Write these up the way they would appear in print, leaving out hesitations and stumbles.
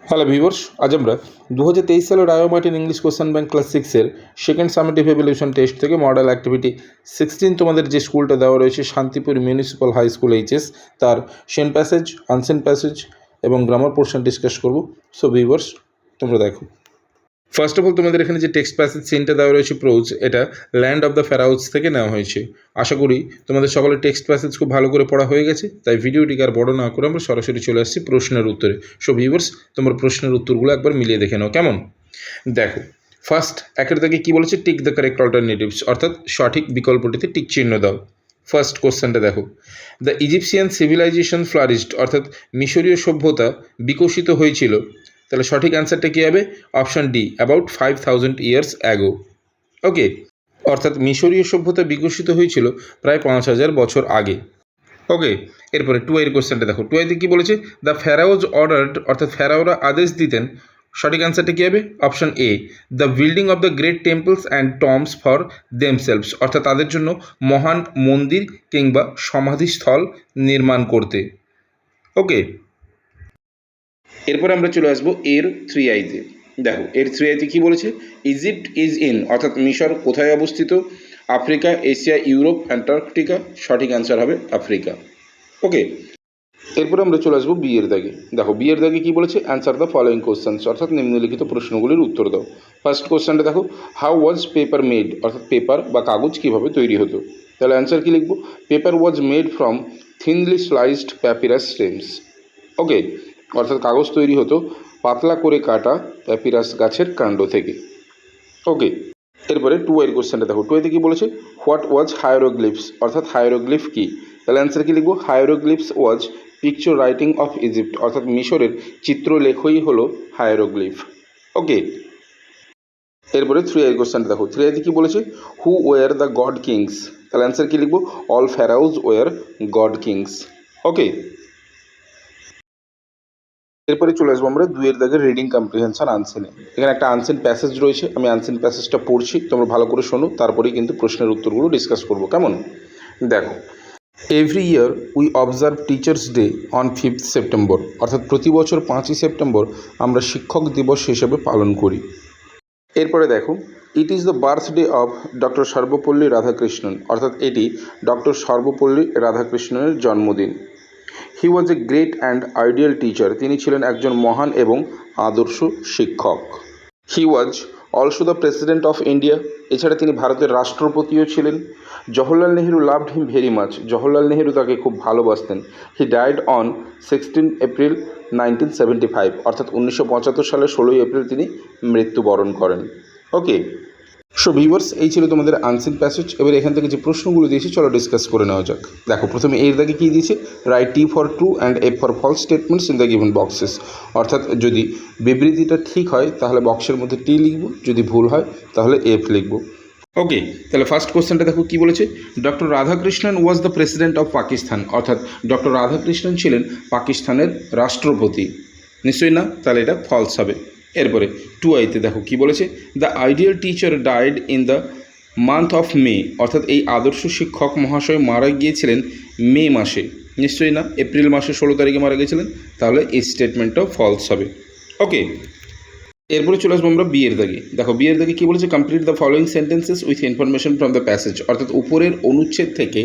Hello viewers, আজ আমরা 2023 সালের আইও Martin English question bank class 6-এর সেকেন্ড সামেটিভ এভ্যালুয়েশন টেস্ট থেকে মডেল অ্যাক্টিভিটি 16 তোমাদের যে স্কুলটা দেওয়া রয়েছে Shantipur municipal high school HS, তার সেন প্যাসেজ, আনসেন প্যাসেজ এবং গ্রামার পোর্শন ডিসকাস করবো। সো ভিউয়ার্স, তোমরা দেখো। ফার্স্ট অফ অল তোমাদের এখানে যে টেক্সট প্যাসেজ সিনটা দেওয়া রয়েছে প্রোজ, এটা ল্যান্ড অফ দ্য ফ্যারাউজ থেকে নেওয়া হয়েছে। আশা করি তোমাদের সকলের টেক্সট প্যাসেজ খুব ভালো করে পড়া হয়ে গেছে, তাই ভিডিওটিকে আর বড় না করে আমরা সরাসরি চলে আসছি প্রশ্নের উত্তরে। সো ভিউয়ার্স, তোমরা প্রশ্নের উত্তরগুলো একবার মিলিয়ে দেখে নাও কেমন। দেখো, ফার্স্ট একের দাগে কী বলেছে, টিক দ্য কারেক্ট অল্টারনেটিভস, অর্থাৎ সঠিক বিকল্পটিতে টিক চিহ্ন দাও। ফার্স্ট কোশ্চেনটা দেখো, দ্য ইজিপশিয়ান সিভিলাইজেশন ফ্লারিশড, অর্থাৎ মিশরীয় সভ্যতা বিকশিত হয়েছিল। তাহলে সঠিক অ্যান্সারটা কী হবে? Option D, about 5000 years ago. Okay, অর্থাৎ মিশরীয় সভ্যতা বিকশিত হয়েছিল প্রায় 5000 বছর আগে। ওকে, এরপরে টুয়ের কোশ্চেনটা দেখো, টুয়েতে কী বলেছে, দ্য ফ্যারাওজ অর্ডার্ড, অর্থাৎ ফ্যারাওরা আদেশ দিতেন। সঠিক অ্যান্সারটা কী হবে? Option A, the building of the great temples and tombs for themselves, অর্থাৎ তাদের জন্য মহান মন্দির কিংবা সমাধিস্থল নির্মাণ করতে। ওকে, এরপর আমরা চলে আসবো এর 3i-তে। দেখো, এর 3i-তে কী বলেছে, ইজিপ্ট ইজ ইন, অর্থাৎ মিশর কোথায় অবস্থিত? Africa, Asia, Europe, Antarctica. সঠিক অ্যান্সার হবে আফ্রিকা। ওকে, এরপর আমরা চলে আসবো বিয়ের দাগে। দেখো, বিয়ের দাগে কী বলেছে, অ্যান্সার দ্য ফলোয়িং কোশ্চেন্স, অর্থাৎ নিম্নলিখিত প্রশ্নগুলির উত্তর দাও। ফার্স্ট কোশ্চেনটা দেখো, হাউ ওয়াজ পেপার মেড, অর্থাৎ পেপার বা কাগজ কীভাবে তৈরি হতো। তাহলে অ্যান্সার কী লিখবো? Paper was made from thinly sliced papyrus stems. Okay, অর্থাৎ কাগজ তৈরি হতো পাতলা করে কাটা প্যাপিরাস গাছের কাণ্ড থেকে। ওকে, এরপরে টুয়ের কোশ্চেনটা দেখো, টুয়েতে কী বলেছে, হোয়াট ওয়াজ হায়ারোগ্লিফস, অর্থাৎ হায়ারোগ্লিফ কী। তাহলে অ্যান্সার কী লিখবো? হায়ারোগ্লিফস ওয়াজ পিকচার রাইটিং অফ ইজিপ্ট, অর্থাৎ মিশরের চিত্রলেখই হলো হায়ারোগ্লিফ। ওকে, এরপরে 3i কোশ্চেনটা দেখো, 3i-তে কী বলেছে, who were the god kings. তাহলে অ্যান্সার কী লিখবো? All pharaohs were god kings. Okay, এরপরে চলে আসবো আমরা 2-এর দাগের রিডিং কম্প্রিহেনশন আনসেনে। এখানে একটা আনসেন প্যাসেজ রয়েছে, আমি আনসেন প্যাসেজটা পড়ছি, তোমরা ভালো করে শোনো, তারপরেই কিন্তু প্রশ্নের উত্তরগুলো ডিসকাস করবো, কেমন? দেখো, every year we observe teachers day on 5th September, অর্থাৎ প্রতি বছর 5ই সেপ্টেম্বর আমরা শিক্ষক দিবস হিসেবে পালন করি। এরপরে দেখো, it is the birthday of doctor Sarvepalli Radhakrishnan, অর্থাৎ এটি ডক্টর সর্বপল্লী রাধাকৃষ্ণনের জন্মদিন। He was a great and ideal teacher, তিনি ছিলেন একজন মহান এবং আদর্শ শিক্ষক। He was also the president of India, এছাড়া তিনি ভারতের রাষ্ট্রপতিও ছিলেন। Jawaharlal Nehru loved him very much, Jawaharlal Nehru তাকে খুব ভালোবাসতেন। হি ডাইড অন 16 এপ্রিল 1975, অর্থাৎ 1975 সালের 16ই এপ্রিল তিনি মৃত্যুবরণ করেন। ওকে, সো ভিউয়ার্স, এই ছিল তোমাদের আনসেন প্যাসেজ। এবার এখান থেকে যে প্রশ্নগুলো দিয়েছি চলো ডিসকাস করে নেওয়া যাক। দেখো, প্রথমে এর দাগে কী দিয়েছে, write T for true and F for false statements in the given boxes, অর্থাৎ যদি বিবৃতিটা ঠিক হয় তাহলে বক্সের মধ্যে টি লিখব, যদি ভুল হয় তাহলে এফ লিখব। ওকে, তাহলে ফার্স্ট কোশ্চেনটা দেখো কী বলেছে, doctor Radhakrishnan was the president of Pakistan, অর্থাৎ ডক্টর রাধাকৃষ্ণন ছিলেন পাকিস্তানের রাষ্ট্রপতি। নিশ্চয়ই না, তাহলে এটা ফলস হবে। এরপরে 2i-তে দেখো কী বলেছে, the ideal teacher died in the month of May, অর্থাৎ এই আদর্শ শিক্ষক মহাশয় মারা গিয়েছিলেন মে মাসে। নিশ্চয়ই না, এপ্রিল মাসে 16 তারিখে মারা গিয়েছিলেন, তাহলে এই স্টেটমেন্টটাও ফলস হবে। ওকে, এরপরে চলে আসবো আমরা বিয়ের দাগে। দেখো, বিয়ের দাগে কী বলেছে, complete the following sentences with information from the passage, অর্থাৎ উপরের অনুচ্ছেদ থেকে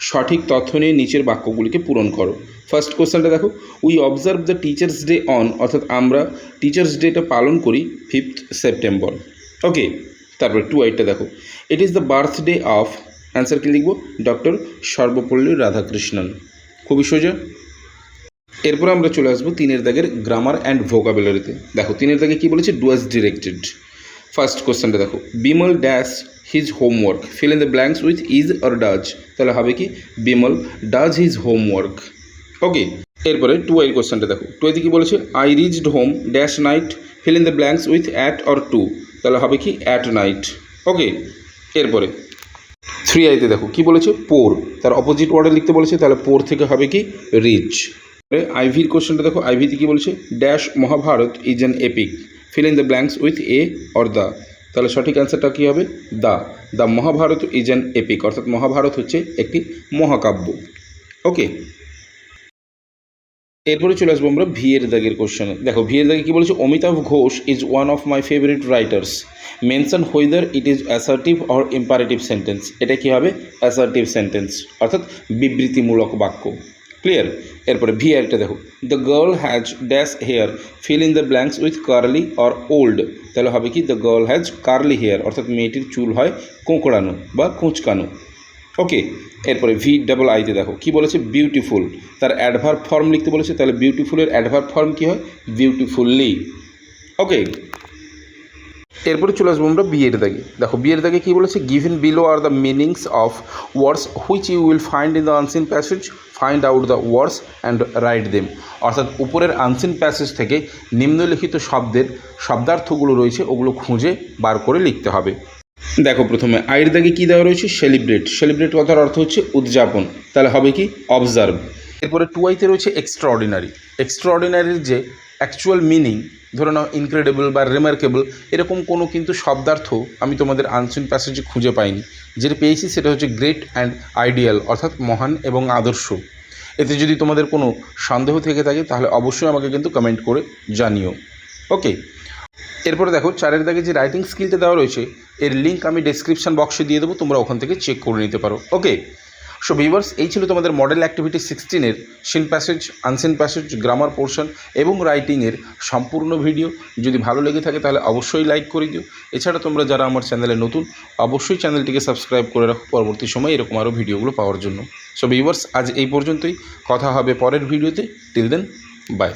সঠিক তথ্য নিয়ে নিচের বাক্যগুলিকে পূরণ করো। ফার্স্ট কোশ্চেনটা দেখো, we observe the teachers day on, অর্থাৎ আমরা টিচার্স ডেটা পালন করি 5th সেপ্টেম্বর। ওকে, তারপরে 2i-টা দেখো, it is the birthday of, answer কী লিখবো, ডক্টর সর্বপল্লী রাধাকৃষ্ণন। খুবই সোজা। এরপর আমরা চলে আসবো 3-এর দাগের গ্রামার অ্যান্ড ভোকাবুলারিতে। দেখো, 3-এর দাগে কী বলেছে, ডু অ্যাজ ডিরেক্টেড। ফার্স্ট কোশ্চেনটা দেখো, Bimal dash his homework, fill in the blanks with is or does. তাহলে হবে কি, Bimal does his homework. Okay, এরপরে 2i কোশ্চেনটা দেখো, 2i-তে কী বলেছে, I reached home dash night, fill in the blanks with at or to. তাহলে হবে কি, অ্যাট নাইট। ওকে, এরপরে 3i-তে দেখো কী বলেছে, পোর, তার অপোজিট ওয়ার্ডে লিখতে বলেছে, তাহলে পোর থেকে হবে কি, রিচ। আইভির কোশ্চেনটা দেখো, আইভিতে কী বলেছে, dash Mahabharata is an epic, fill in the blanks with a or the. তাহলে সঠিক অ্যান্সারটা কী হবে, the Mahabharata is an epic, অর্থাৎ মহাভারত হচ্ছে একটি মহাকাব্য। ওকে, এরপরে চলে আসবো আমরা ভি এর দাগের কোশ্চেনে। দেখো ভি এর দাগে কী বলেছে, Amitav Ghosh is one of my favourite writers, mention whether it is assertive or imperative sentence. এটা কী হবে, অ্যাসার্টিভ সেন্টেন্স অর্থাৎ বিবৃতিমূলক বাক্য। ক্লিয়ার। এরপরে ভি আরটা দেখো, the girl has dash hair, fill in the blanks with curly or old. তাহলে হবে কি, the girl has curly hair অর্থাৎ মেয়েটির চুল হয় কোঁকড়ানো বা কুঁচকানো। ওকে। এরপরে ভি ডাবল আইতে দেখো কী বলেছে, বিউটিফুল, তার অ্যাডভার্ব ফর্ম লিখতে বলেছে। তাহলে বিউটিফুলের অ্যাডভার্ব ফর্ম কী হয়, বিউটিফুললি। ওকে। এরপরে চলে আসবো আমরা বিয়ের দাগে। দেখো বিয়ের দাগে কী বলেছে, given below are the meanings of words which you will find in the unseen passage, find out the words and write them. অর্থাৎ উপরের আনসিন প্যাসেজ থেকে নিম্নলিখিত শব্দের শব্দার্থগুলো রয়েছে ওগুলো খুঁজে বার করে লিখতে হবে। দেখো প্রথমে আয়ের দাগে কী দেওয়া রয়েছে, সেলিব্রেট। সেলিব্রেট কথার অর্থ হচ্ছে উদযাপন, তাহলে হবে কি, অবজার্ভ। এরপরে টুয়াইতে রয়েছে এক্সট্রাঅর্ডিনারি। এক্সট্রাঅর্ডিনারির যে অ্যাকচুয়াল মিনিং, ধরে নাও ইনক্রেডিবল বা রিমার্কেবল, এরকম কোনো কিন্তু শব্দার্থ আমি তোমাদের আনসিন প্যাসেজে খুঁজে পাইনি। যেটা পেয়েছি সেটা হচ্ছে গ্রেট অ্যান্ড আইডিয়াল অর্থাৎ মহান এবং আদর্শ। এতে যদি তোমাদের কোনো সন্দেহ থেকে থাকে তাহলে অবশ্যই আমাকে কিন্তু কমেন্ট করে জানিও। ওকে। এরপরে দেখো চারের দাগে যে রাইটিং স্কিলটা দেওয়া রয়েছে এর লিঙ্ক আমি ডেসক্রিপশন বক্সে দিয়ে দেবো, তোমরা ওখান থেকে চেক করে নিতে পারো। ওকে। সো ভিউয়ার্স, এই ছিল তোমাদের মডেল অ্যাক্টিভিটি 16-এর seen passage, unseen passage, grammar portion এবং রাইটিংয়ের সম্পূর্ণ ভিডিও। যদি ভালো লেগে থাকে তাহলে অবশ্যই লাইক করে দিও। এছাড়া তোমরা যারা আমার চ্যানেলে নতুন অবশ্যই চ্যানেলটিকে সাবস্ক্রাইব করে রাখো পরবর্তী সময় এরকম আরও ভিডিওগুলো পাওয়ার জন্য। সো ভিউয়ার্স, আজ এই পর্যন্তই, কথা হবে পরের ভিডিওতে। Till then, by.